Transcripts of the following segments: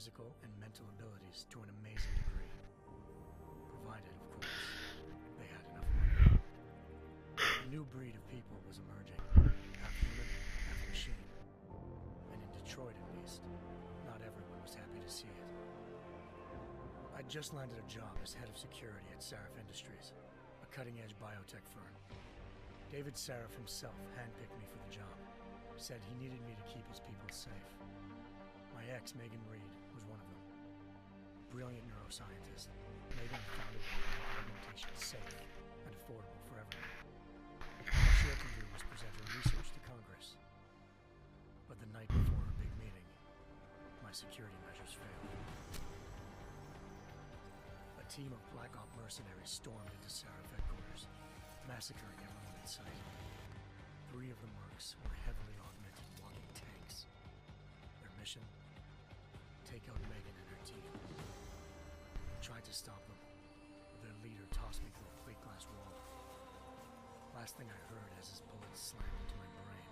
physical and mental abilities to an amazing degree. Provided, of course, they had enough money. A new breed of people was emerging, half human, half machine. And in Detroit, at least, not everyone was happy to see it. I'd just landed a job as head of security at Sarif Industries, a cutting-edge biotech firm. David Sarif himself handpicked me for the job, said he needed me to keep his people safe. My ex, Megan Reed, was one of them. Brilliant neuroscientist, Megan founded augmentation safe and affordable for everyone. All she had to do was present her research to Congress. But the night before her big meeting, my security measures failed. A team of Black Op mercenaries stormed into Sarif headquarters, massacring everyone in sight. 3 of the mercs were heavily augmented walking tanks. Their mission? Take out Megan and her team. I tried to stop them, but their leader tossed me through a plate glass wall. Last thing I heard as his bullets slammed into my brain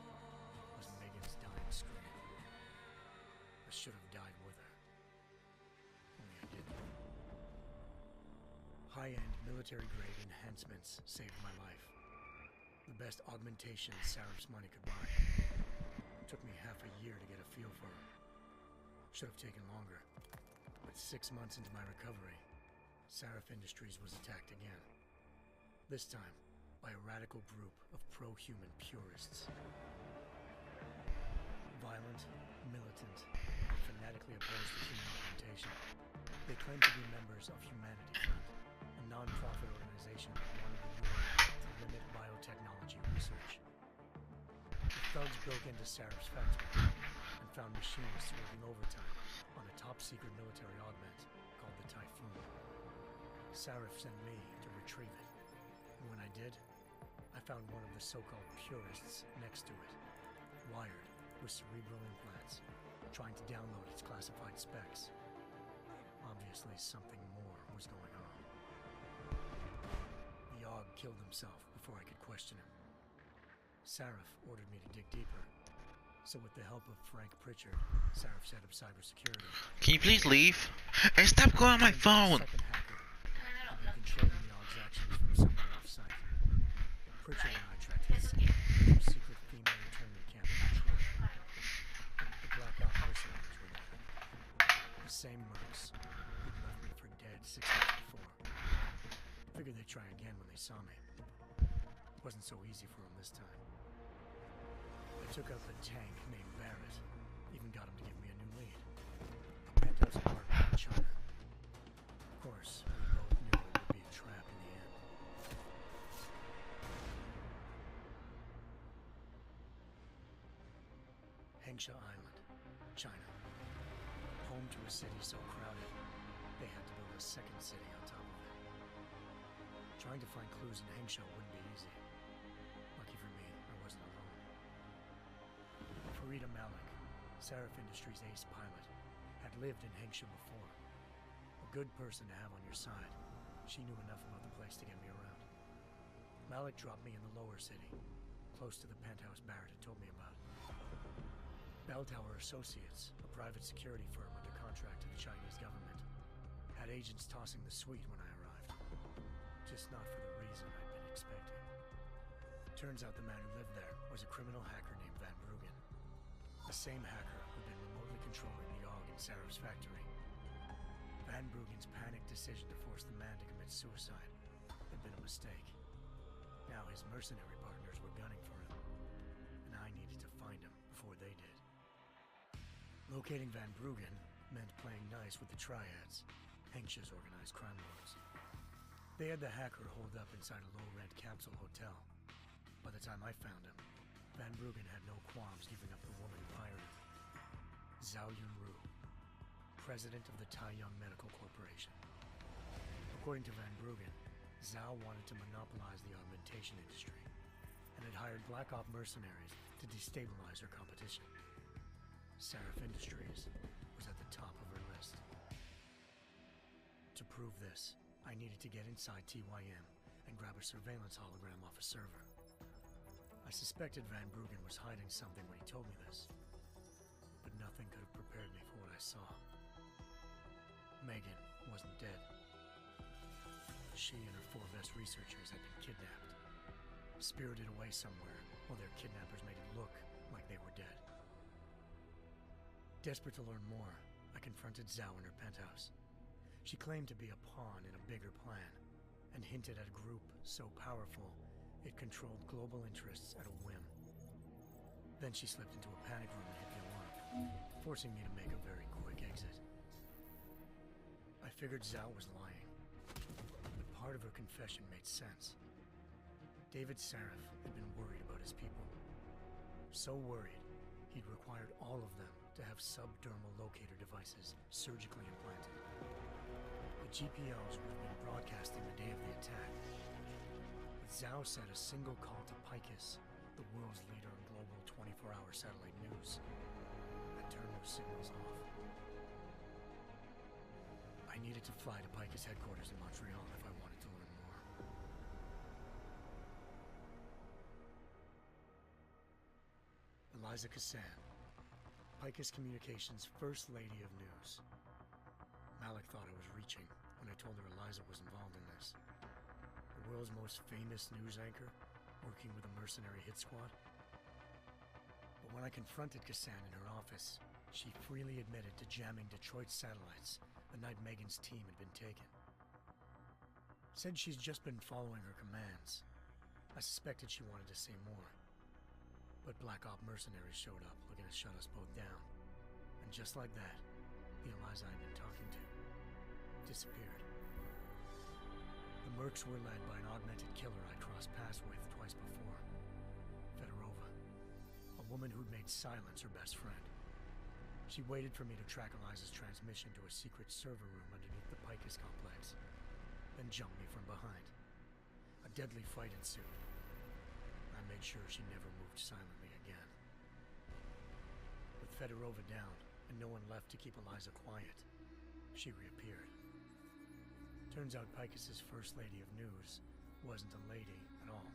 was Megan's dying scream. I should have died with her. Only I didn't. High-end military-grade enhancements saved my life. The best augmentation Sarif's money could buy. Took me half a year to get a feel for her. Should have taken longer. But 6 months into my recovery, Sarif Industries was attacked again. This time, by a radical group of pro-human purists. Violent, militant, and fanatically opposed to human augmentation. They claimed to be members of Humanity Front, a non-profit organization that wanted the UN to limit biotechnology research. The thugs broke into Sarif's factory and found machinists working overtime on a top-secret military augment called the Typhoon. Sarif sent me to retrieve it, and when I did, I found one of the so-called purists next to it, wired with cerebral implants, trying to download its classified specs. Obviously, something more was going on. The Aug killed himself before I could question him. Sarif ordered me to dig deeper, so with the help of Frank Pritchard, Sarif set up cybersecurity. Can you please leave? And stop going on my phone! Second hacker, and controlling the Aug's actions from somewhere off-site. Pritchard and I tracked his to a secret female internment camp in Detroit. The Black Op mercenaries were there. The same mercs who'd left me for dead 6 months before. Figured they'd try again when they saw me. It wasn't so easy for them this time. I took out the tank named Barrett, even got him to give me a new lead. A penthouse apartment in China. Of course, we both knew it would be a trap in the end. Hengsha Island, China. Home to a city so crowded, they had to build a second city on top of it. Trying to find clues in Hengsha wouldn't be easy. Lucky for me, I wasn't alone. Farida Malik, Sarif Industries' ace pilot, had lived in Hengsha before. A good person to have on your side. She knew enough about the place to get me around. Malik dropped me in the lower city, close to the penthouse Barrett had told me about. Bell Tower Associates, a private security firm under contract to the Chinese government, had agents tossing the suite when I arrived. Just not for the reason I'd been expecting. Turns out the man who lived there was a criminal hacker named Van Bruggen. The same hacker who'd been remotely controlling the Aug in Sarif's factory. Van Bruggen's panicked decision to force the man to commit suicide had been a mistake. Now his mercenary partners were gunning for him, and I needed to find him before they did. Locating Van Bruggen meant playing nice with the Triads, Hengsha's organized crime lords. They had the hacker holed up inside a low-rent capsule hotel. By the time I found him, Van Bruggen had no qualms giving up the woman who hired him. Zhao Yunru, president of the Taiyang Medical Corporation. According to Van Bruggen, Zhao wanted to monopolize the augmentation industry and had hired Black Op mercenaries to destabilize her competition. Sarif Industries was at the top of her list. To prove this, I needed to get inside TYM and grab a surveillance hologram off a server. I suspected Van Bruggen was hiding something when he told me this, but nothing could have prepared me for what I saw. Megan wasn't dead. She and her 4 best researchers had been kidnapped, spirited away somewhere while their kidnappers made it look like they were dead. Desperate to learn more, I confronted Zhao in her penthouse. She claimed to be a pawn in a bigger plan, and hinted at a group so powerful it controlled global interests at a whim. Then she slipped into a panic room and hit the alarm, forcing me to make a very quick exit. I figured Zhao was lying, but part of her confession made sense. David Sarif had been worried about his people. So worried, he'd required all of them to have subdermal locator devices surgically implanted. The GPLs would have been broadcasting the day of the attack. But Zhao said a single call to Picus, the world's leader in global 24-hour satellite news, had turned those signals off. I needed to fly to Picus headquarters in Montreal if I wanted to learn more. Eliza Cassan, Picus Communications' First Lady of News. Malik thought I was reaching when I told her Eliza was involved in this. The world's most famous news anchor, working with a mercenary hit squad. But when I confronted Cassan in her office, she freely admitted to jamming Detroit's satellites the night Megan's team had been taken. Said she's just been following her commands. I suspected she wanted to say more. But Black Op mercenaries showed up looking to shut us both down. And just like that, the Eliza I'd been talking to disappeared. The mercs were led by an augmented killer I'd crossed paths with twice before. Fedorova, a woman who'd made silence her best friend. She waited for me to track Eliza's transmission to a secret server room underneath the Picus complex, then jumped me from behind. A deadly fight ensued. I made sure she never moved silently again. With Fedorova down, and no one left to keep Eliza quiet, she reappeared. Turns out Picus's First Lady of News wasn't a lady at all.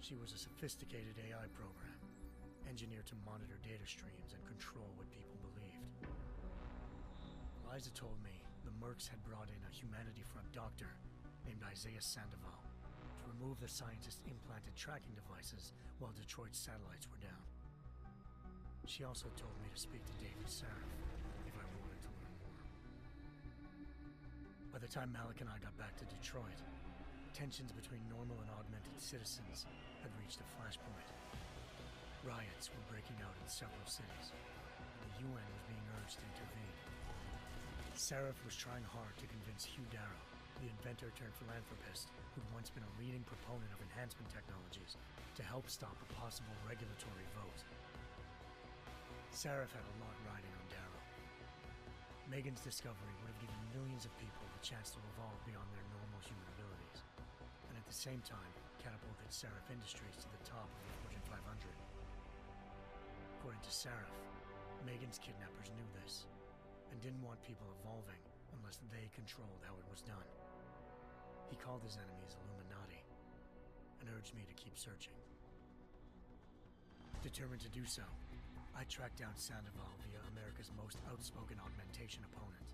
She was a sophisticated AI program, engineered to monitor data streams and control what people believed. Eliza told me the mercs had brought in a Humanity Front doctor named Isaiah Sandoval to remove the scientist's implanted tracking devices while Detroit's satellites were down. She also told me to speak to David Sarif if I wanted to learn more. By the time Malik and I got back to Detroit, tensions between normal and augmented citizens had reached a flashpoint. Riots were breaking out in several cities, and the UN was being urged to intervene. Sarif was trying hard to convince Hugh Darrow, the inventor-turned-philanthropist who'd once been a leading proponent of enhancement technologies, to help stop a possible regulatory vote. Sarif had a lot riding on Darrow. Megan's discovery would have given millions of people the chance to evolve beyond their normal human abilities, and at the same time catapulted Sarif Industries to the top of the Fortune 500. According to Sarif, Megan's kidnappers knew this, and didn't want people evolving unless they controlled how it was done. He called his enemies Illuminati, and urged me to keep searching. Determined to do so, I tracked down Sandoval via America's most outspoken augmentation opponent,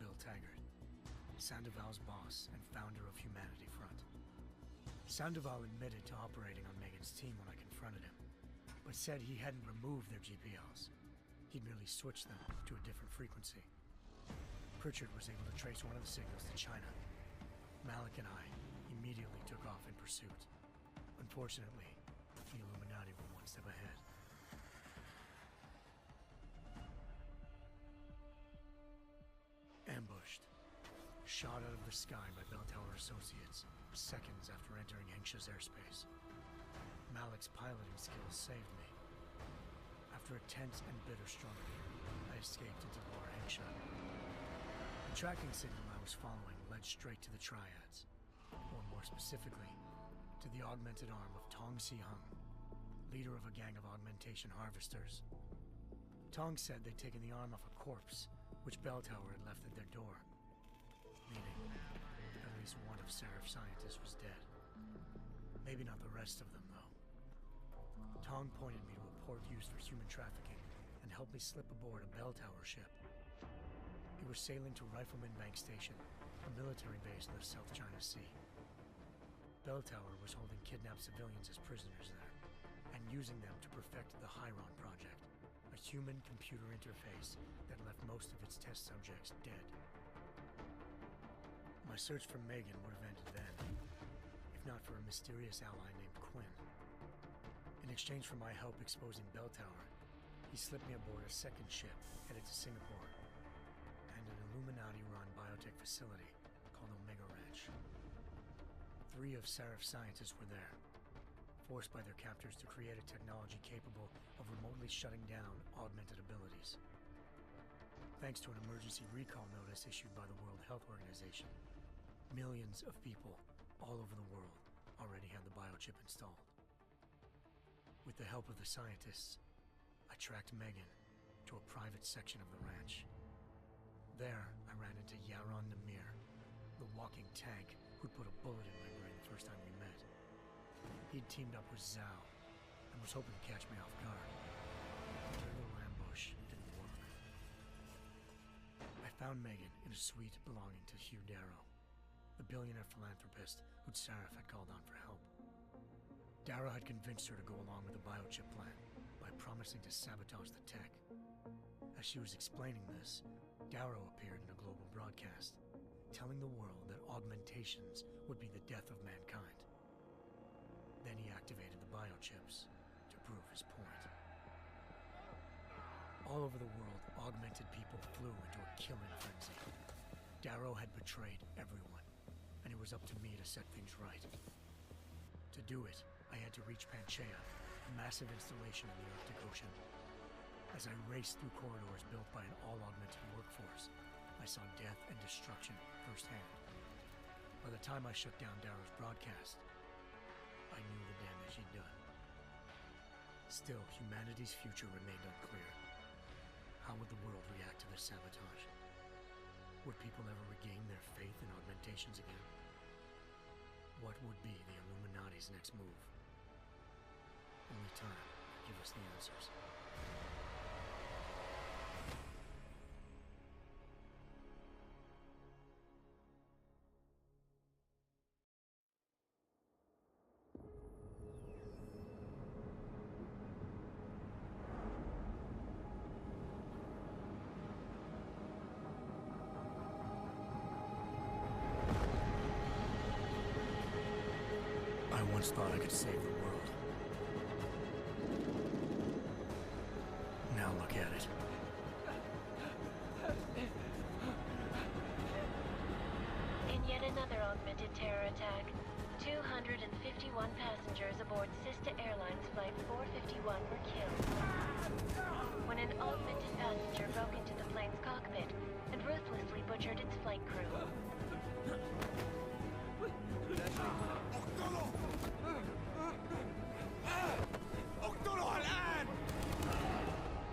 Bill Taggart, Sandoval's boss and founder of Humanity Front. Sandoval admitted to operating on Megan's team when I confronted him, but said he hadn't removed their GPLs. He'd merely switched them to a different frequency. Pritchard was able to trace one of the signals to China. Malik and I immediately took off in pursuit. Unfortunately, the Illuminati were one step ahead. Ambushed. Shot out of the sky by Bell Tower Associates, seconds after entering Hengsha's airspace. Malik's piloting skills saved me. After a tense and bitter struggle, I escaped into Lower Hengsha. The tracking signal I was following led straight to the Triads, or more specifically, to the augmented arm of Tong Si-hung, leader of a gang of augmentation harvesters. Tong said they'd taken the arm off a corpse, which Bell Tower had left at their door, meaning at least one of Sarif's scientists was dead. Maybe not the rest of them, though. Tong pointed me to a port used for human trafficking and helped me slip aboard a Bell Tower ship. It We were sailing to Rifleman Bank Station, a military base in the South China Sea. Bell Tower was holding kidnapped civilians as prisoners there, and using them to perfect the Chiron Project, a human-computer interface that left most of its test subjects dead. My search for Megan would have ended then, if not for a mysterious ally named Quinn. In exchange for my help exposing Bell Tower, he slipped me aboard a second ship headed to Singapore, and an Illuminati-run biotech facility called Omega Ranch. 3 of Serif's scientists were there, forced by their captors to create a technology capable of remotely shutting down augmented abilities. Thanks to an emergency recall notice issued by the World Health Organization, millions of people all over the world already had the biochip installed. With the help of the scientists, I tracked Megan to a private section of the ranch. There, I ran into Yaron Namir, the walking tank who'd put a bullet in my brain the first time we met. He'd teamed up with Zhao and was hoping to catch me off guard. Their little ambush didn't work. I found Megan in a suite belonging to Hugh Darrow, the billionaire philanthropist who'd Serif had called on for help. Darrow had convinced her to go along with the biochip plan by promising to sabotage the tech. As she was explaining this, Darrow appeared in a global broadcast, telling the world that augmentations would be the death of mankind. Then he activated the biochips to prove his point. All over the world, augmented people flew into a killing frenzy. Darrow had betrayed everyone, and it was up to me to set things right. To do it, I had to reach Panchaea, a massive installation in the Arctic Ocean. As I raced through corridors built by an all-augmented workforce, I saw death and destruction firsthand. By the time I shut down Darrow's broadcast, I knew the damage he'd done. Still, humanity's future remained unclear. How would the world react to this sabotage? Would people ever regain their faith in augmentations again? What would be the Illuminati's next move? Only time will give us the answers. I once thought I could save the world. Now look at it. In yet another augmented terror attack, 251 passengers aboard Sister Airlines Flight 451 were killed when an augmented passenger broke into the plane's cockpit and ruthlessly butchered its flight crew.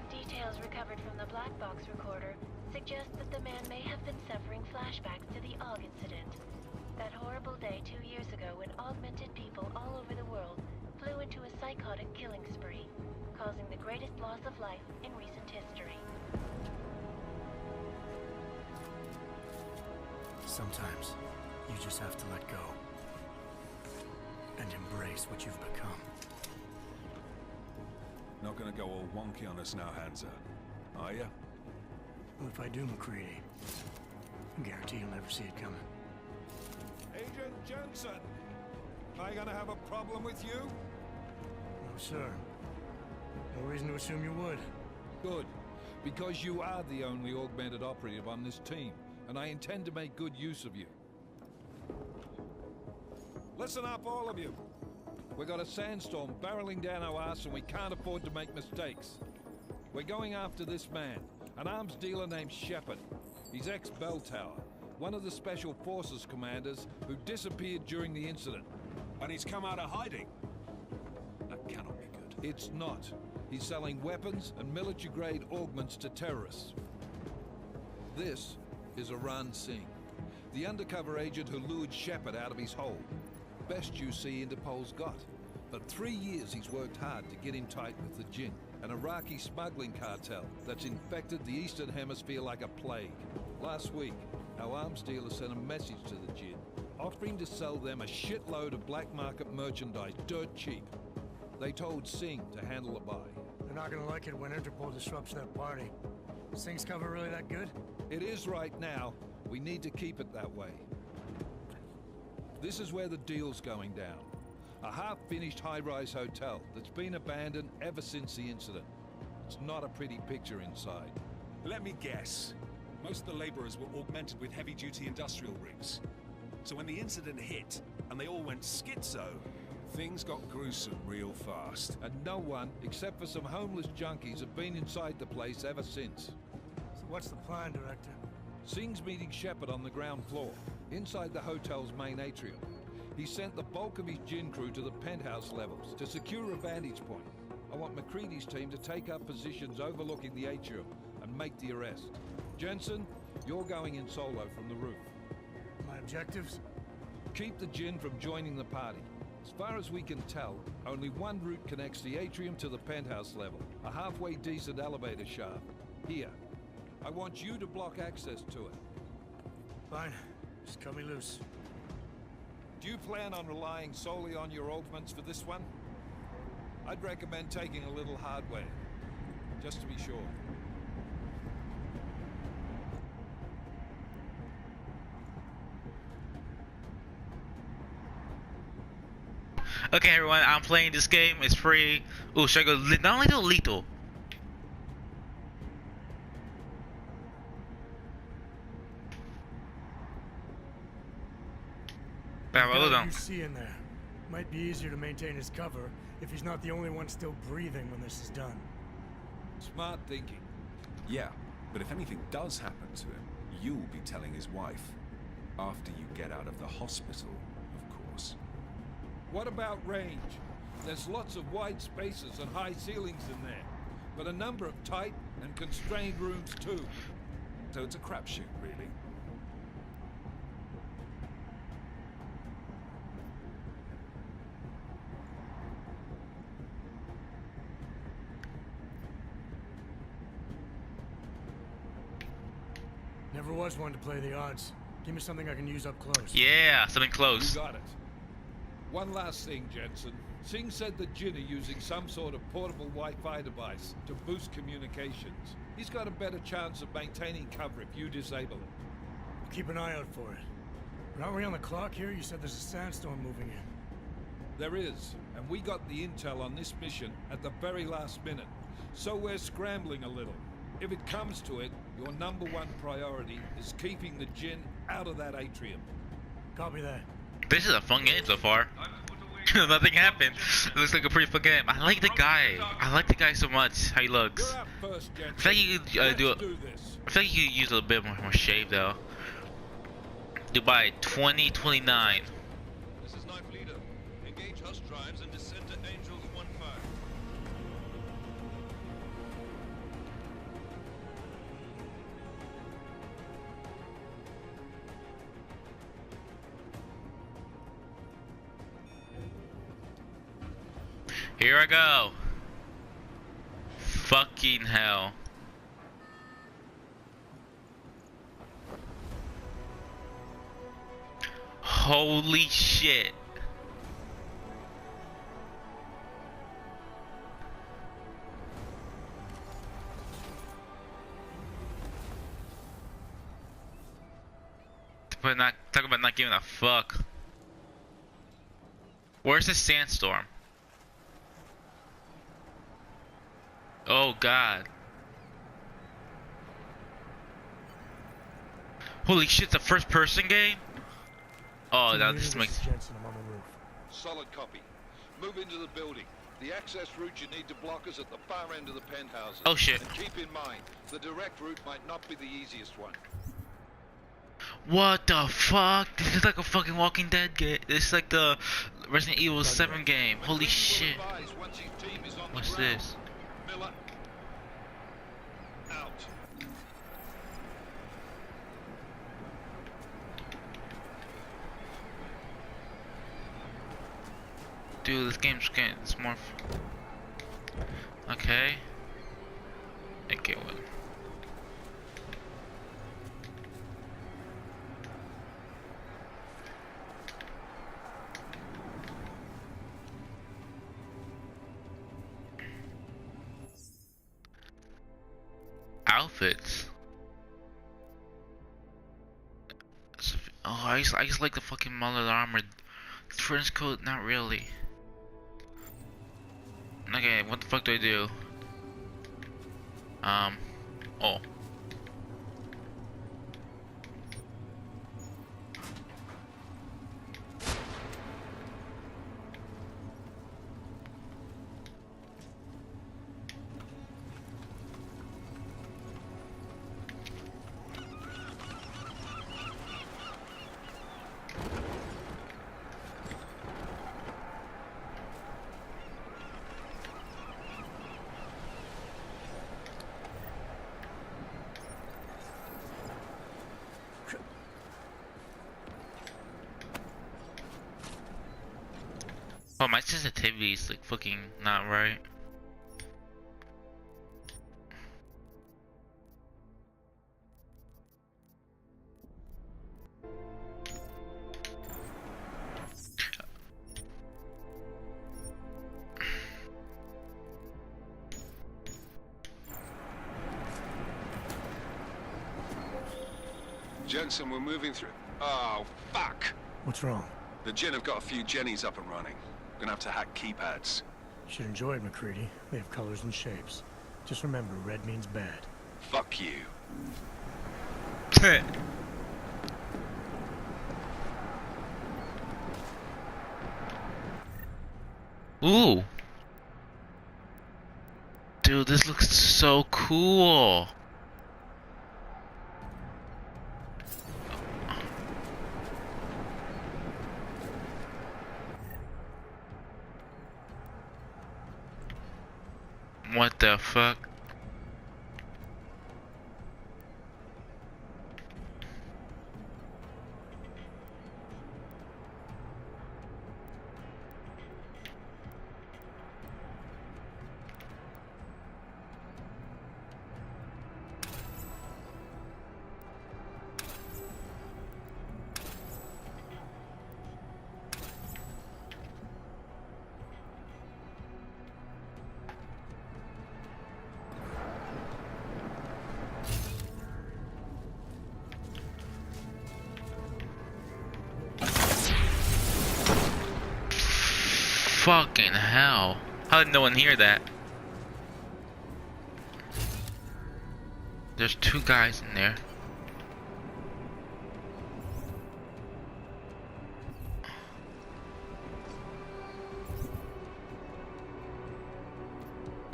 Details recovered from the black box recorder suggest that the man may have been suffering flashbacks to the AUG incident. That horrible day 2 years ago when augmented people all over the world flew into a psychotic killing spree, causing the greatest loss of life in recent history. Sometimes, you just have to let go. And embrace what you've become. Not gonna go all wonky on us now, Hansa, are ya? Well, if I do, McCready, I guarantee you'll never see it coming. Agent Jensen! Am I gonna have a problem with you? No, sir. No reason to assume you would. Good. Because you are the only augmented operative on this team, and I intend to make good use of you. Listen up, all of you. We got a sandstorm barreling down our arse and we can't afford to make mistakes. We're going after this man, an arms dealer named Shepard. He's ex-Bell Tower, one of the Special Forces commanders who disappeared during the incident. And he's come out of hiding. That cannot be good. It's not. He's selling weapons and military-grade augments to terrorists. This is Iran Singh, the undercover agent who lured Shepard out of his hole. Best you see Interpol's got. But 3 years he's worked hard to get him tight with the Jinn. an Iraqi smuggling cartel that's infected the Eastern Hemisphere like a plague. Last week, our arms dealer sent a message to the Jinn, offering to sell them a shitload of black market merchandise dirt cheap. They told Singh to handle the buy. They're not gonna like it when Interpol disrupts their party. Is Singh's cover really that good? It is right now. We need to keep it that way. This is where the deal's going down. A half-finished high-rise hotel that's been abandoned ever since the incident. It's not a pretty picture inside. Let me guess. Most of the laborers were augmented with heavy-duty industrial rigs. So when the incident hit, and they all went schizo, things got gruesome real fast. And no one, except for some homeless junkies, have been inside the place ever since. So what's the plan, Director? Singh's meeting Shepard on the ground floor, inside the hotel's main atrium. He sent the bulk of his Jinn crew to the penthouse levels to secure a vantage point. I want McCready's team to take up positions overlooking the atrium and make the arrest. Jensen, you're going in solo from the roof. My objectives? Keep the Jinn from joining the party. As far as we can tell, only one route connects the atrium to the penthouse level, a halfway decent elevator shaft. Here. I want you to block access to it. Fine. Just cut me loose. Do you plan on relying solely on your augments for this one? I'd recommend taking a little hardware, just to be sure. Okay, everyone, I'm playing this game. It's free. Ooh, should I go not only do lethal? What you see in there might be easier to maintain his cover if he's not the only one still breathing when this is done. Smart thinking. Yeah, but if anything does happen to him, you'll be telling his wife. After you get out of the hospital, of course. What about range? There's lots of wide spaces and high ceilings in there, but a number of tight and constrained rooms too. So it's a crapshoot, really. Never was one to play the odds. Give me something I can use up close. Yeah, something close. You got it. One last thing, Jensen. Singh said the Jinn are using some sort of portable Wi-Fi device to boost communications. He's got a better chance of maintaining cover if you disable it. We'll keep an eye out for it. But aren't we on the clock here? You said there's a sandstorm moving in. There is, and we got the intel on this mission at the very last minute. So we're scrambling a little. If it comes to it, your number one priority is keeping the Jinn out of that atrium. Copy that. This is a fun game so far. Nothing happened. It looks like a pretty fun game. I like the guy. I like the guy so much. How he looks. You're up first, Jensen. I feel like you could do this. I feel like you could use a little bit more shave though. Dubai 2029. This is Knife Leader. Engage host drives and descend to Angels 1-5. Here I go. Fucking hell. Holy shit. But talk about not giving a fuck. Where's the sandstorm? Oh god. Holy shit, it's a first person game? Oh, now this makes... Jensen, I'm on the roof. Solid copy. Move into the building. The access route you need to block is at the far end of the penthouses. Oh shit. And keep in mind, the direct route might not be the easiest one. What the fuck? This is like a fucking Walking Dead game. This is like the Resident Evil 7 game. Holy shit. What's this? Miller. Out. Dude, this game's getting... It's more... Okay. Okay, well. Outfits. Oh, I just like the fucking mullet armor. Trench coat, not really. Okay, what the fuck do I do? Oh. Oh, my sensitivity is like fucking not right. Jensen, we're moving through. Oh, fuck! What's wrong? The Jinn have got a few Jennies up and running. We're gonna have to hack keypads. You should enjoy it, McCready. They have colors and shapes. Just remember, red means bad. Fuck you. Ooh. Dude, this looks so cool. What the fuck? Fucking hell. How did no one hear that? There's two guys in there.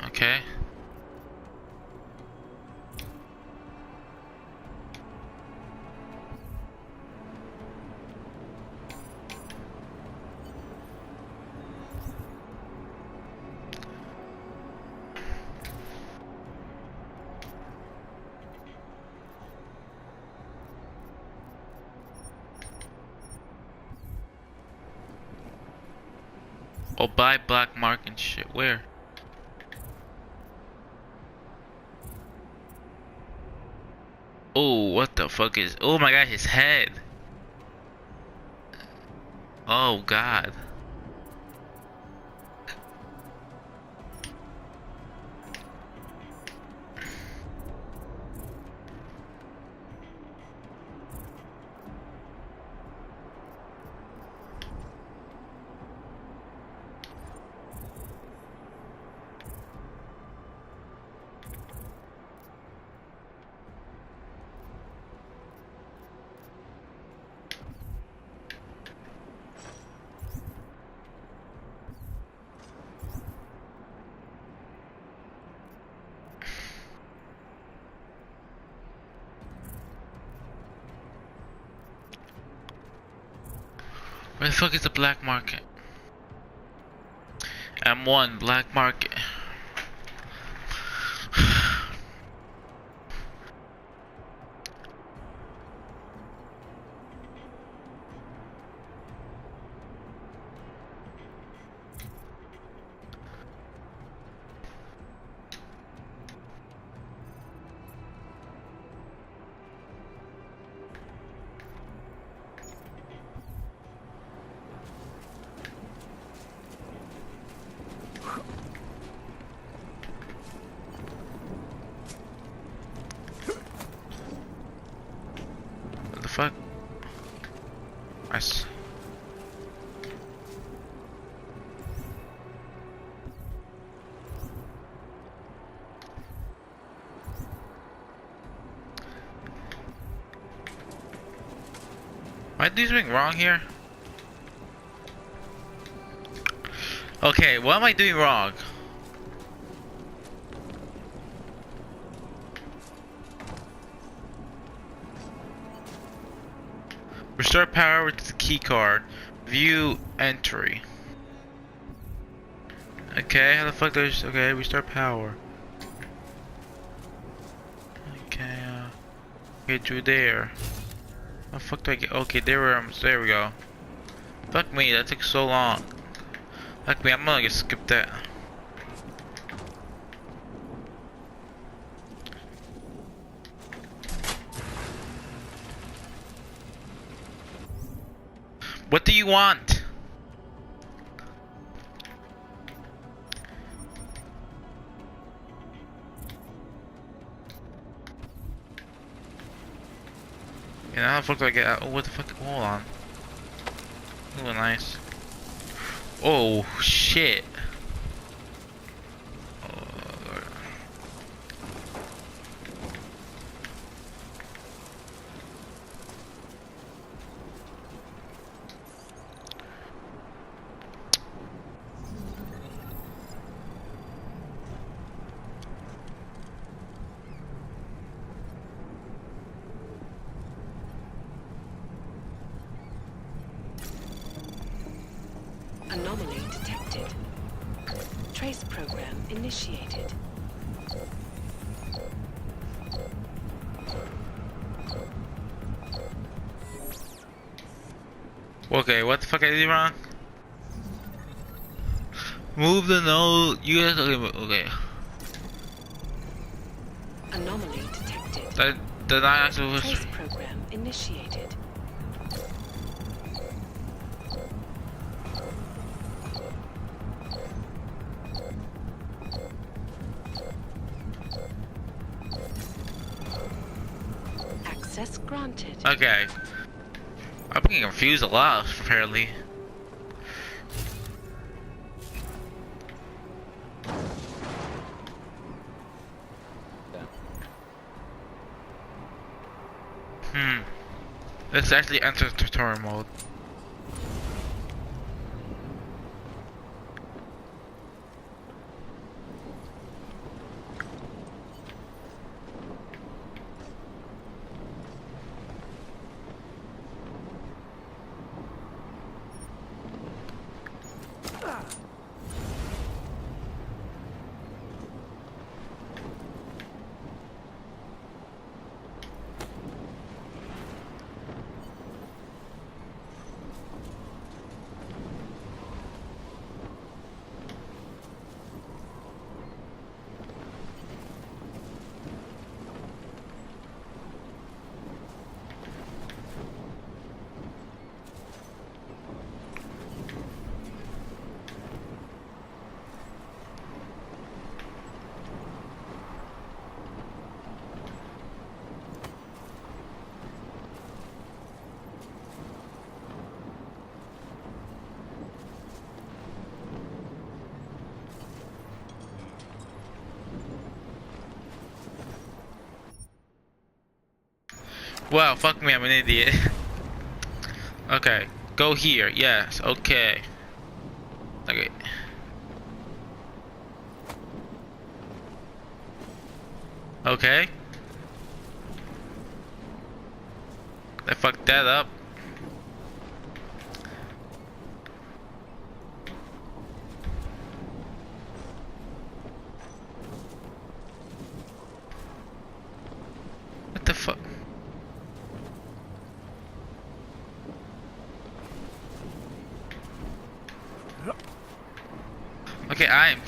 Okay. Oh, buy black mark and shit. Where? Oh, what the fuck is? Oh my god, his head. Oh god. Where the fuck is the black market? M1 black market. fuck? Nice. Am I doing something wrong here? Okay, what am I doing wrong? Restore power with the key card. View entry. Okay, how the fuck does... Okay, restore power. Okay, get through there. How the fuck do I get... Okay, there we go. Fuck me, that took so long. Fuck me, I'm gonna just skip that. What do you want? And how the fuck do I get out? Oh, what the fuck? Hold on. Oh, nice. Oh, shit. Anomaly detected. Trace program initiated. Okay, what the fuck I did wrong? Move the node. You guys okay? Anomaly detected. That I actually was. Trace program initiated. Access granted. Okay. I'm getting confused a lot, apparently. Let's actually enter tutorial mode. Wow, fuck me, I'm an idiot. Okay, go here, yes, okay. Okay. Okay. I fucked that up. What the fuck? Okay, I'm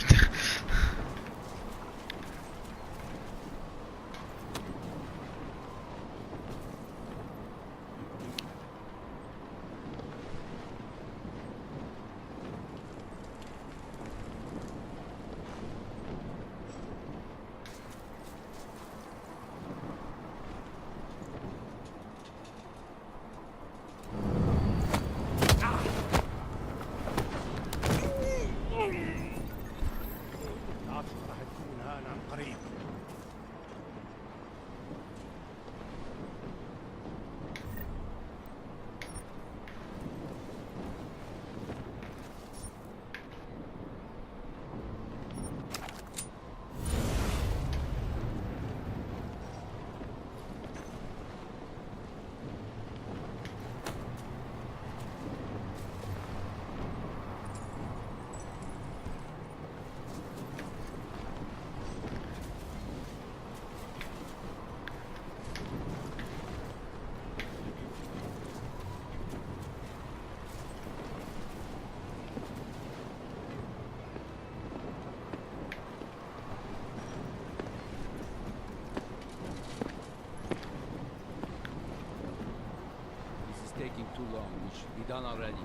taking too long. We should be done already.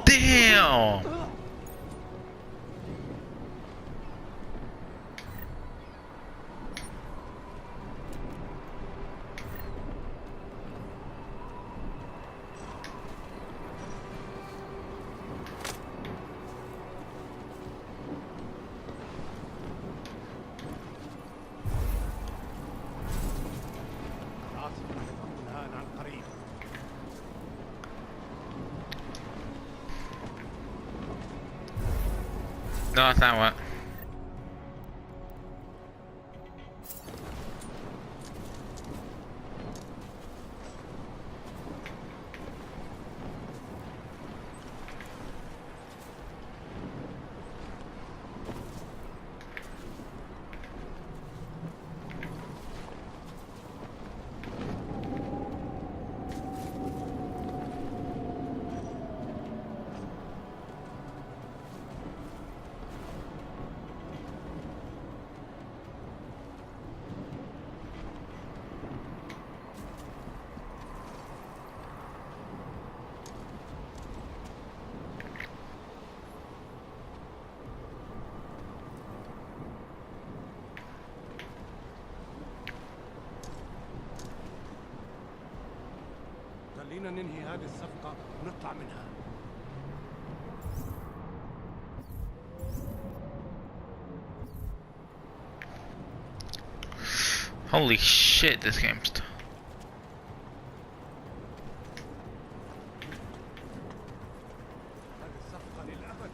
Damn! No, that's not what. خلينا ننهي هذه الصفقة ونطلع منها. Holy shit, this game's هذه الصفقة للأبد.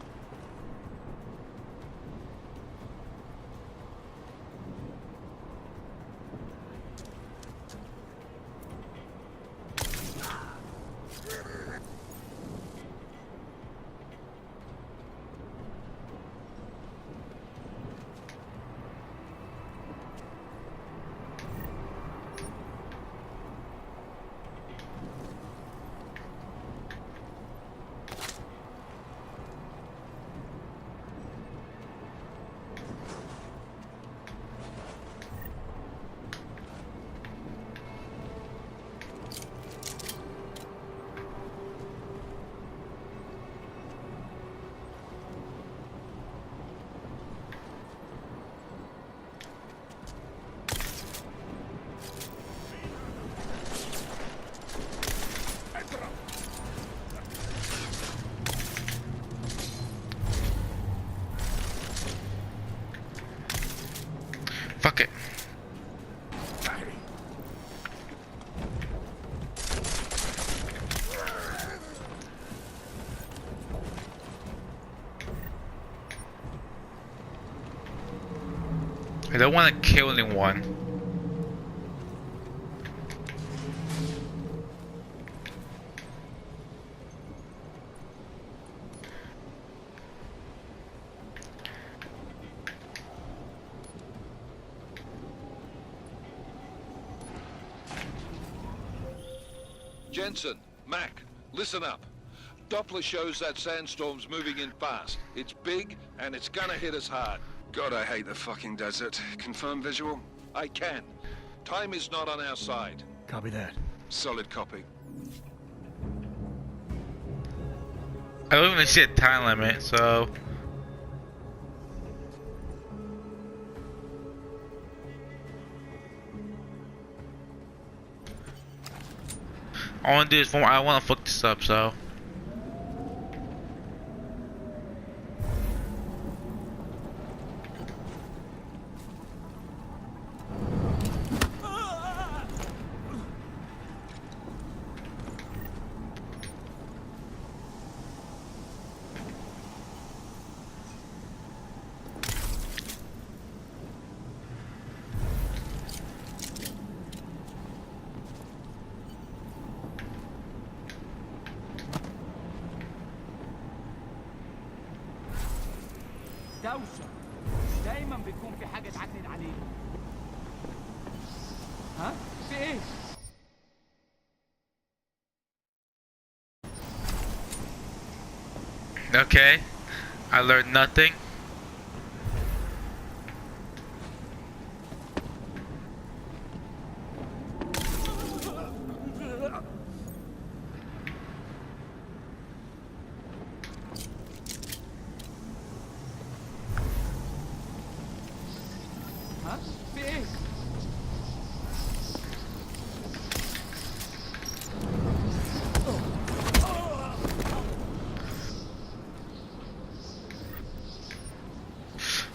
fuck it. I don't want to kill anyone. Jensen, Mac, listen up. Doppler shows that sandstorm's moving in fast. It's big, and it's gonna hit us hard. God, I hate the fucking desert. Confirm visual? I can. Time is not on our side. Copy that. Solid copy. I don't even see a time limit, so all I want to do is I want to fuck this up, so. دوشة دايما بيكون في حاجة تعكنن عليه. ها؟ في ايه؟ Okay. I learned nothing. ها؟ في ايه؟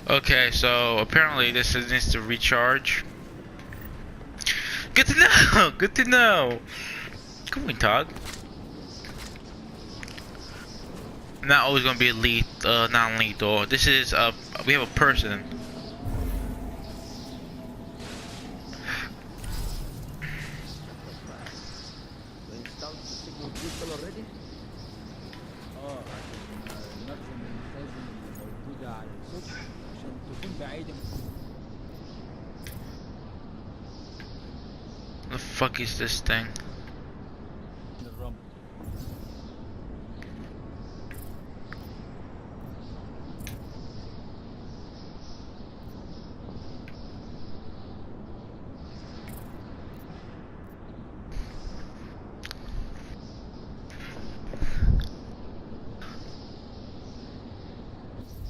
Okay, so apparently this needs to recharge. Good to know. Good to know. Come on, Todd. Not always gonna be non-lethal. This is we have a person. installed the signal booster already? اه عشان المخزن الملتزم اللي موجودة على السطح عشان تكون بعيدة The fuck is this thing? من الرمل.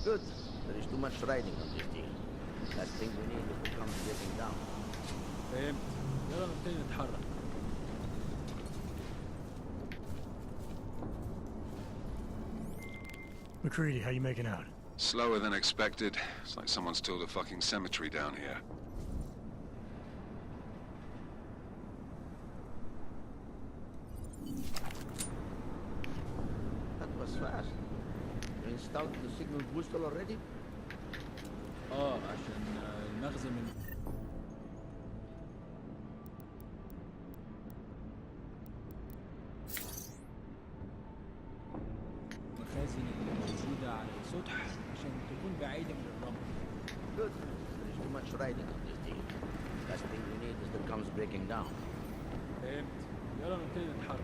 Good. There is too much riding on this deal. Last thing we need is to come breaking down. فهمت. يلا نبتدي نتحرك. McCready, how you making out? Slower than expected. It's like someone's tilled a fucking cemetery down here. That was fast. You installed the signal booster already? اه عشان المخزن المخازن اللي موجودة على السطح عشان تكون بعيدة من الرمل. Good. There is too much riding on this deal. Last thing we need is the comes breaking down. فهمت. يلا نبتدي نتحرك.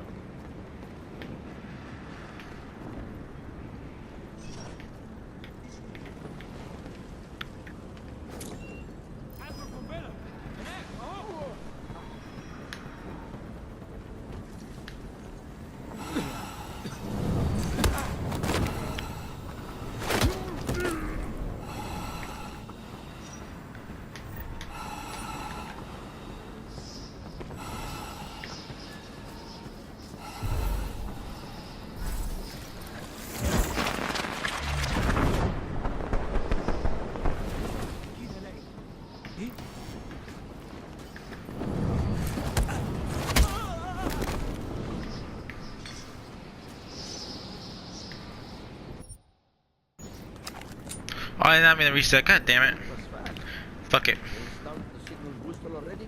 Oh, I'm not gonna reset. God damn it. That was fast. Fuck it. You installed the signal booster already?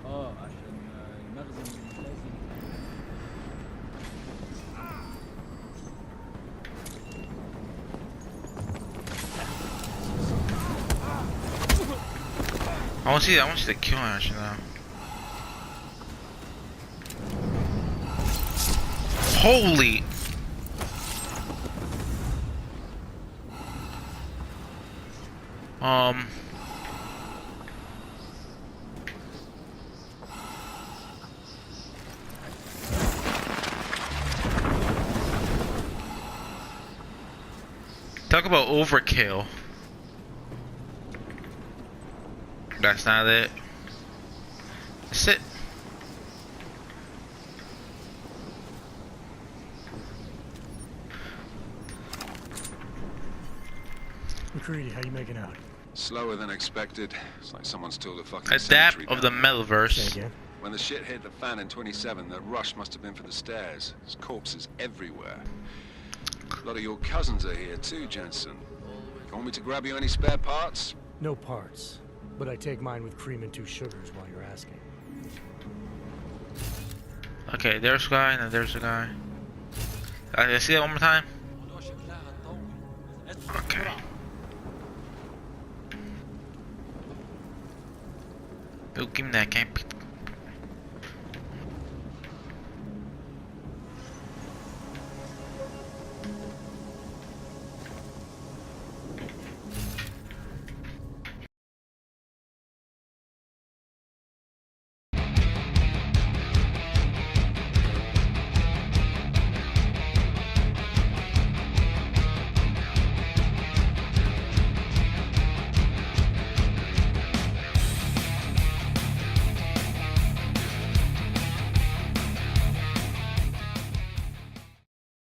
اه عشان المخزن الملتزم I want to see that. I want to see the kill action now. Holy. Talk about overkill. That's not it. That's it. McCready, how you making out? Slower than expected. It's like someone's tilled a fucking Adapt cemetery of the down here. Say Metaverse. again? When the shit hit the fan in 27, the rush must have been for the stairs. There's corpses everywhere. A lot of your cousins are here too, Jensen. You want me to grab you any spare parts? No parts. But I take mine with cream and 2 sugars while you're asking. Okay, there's a guy, and then there's a guy. I see that one more time. Okay. Oh, give me that. Can't pick the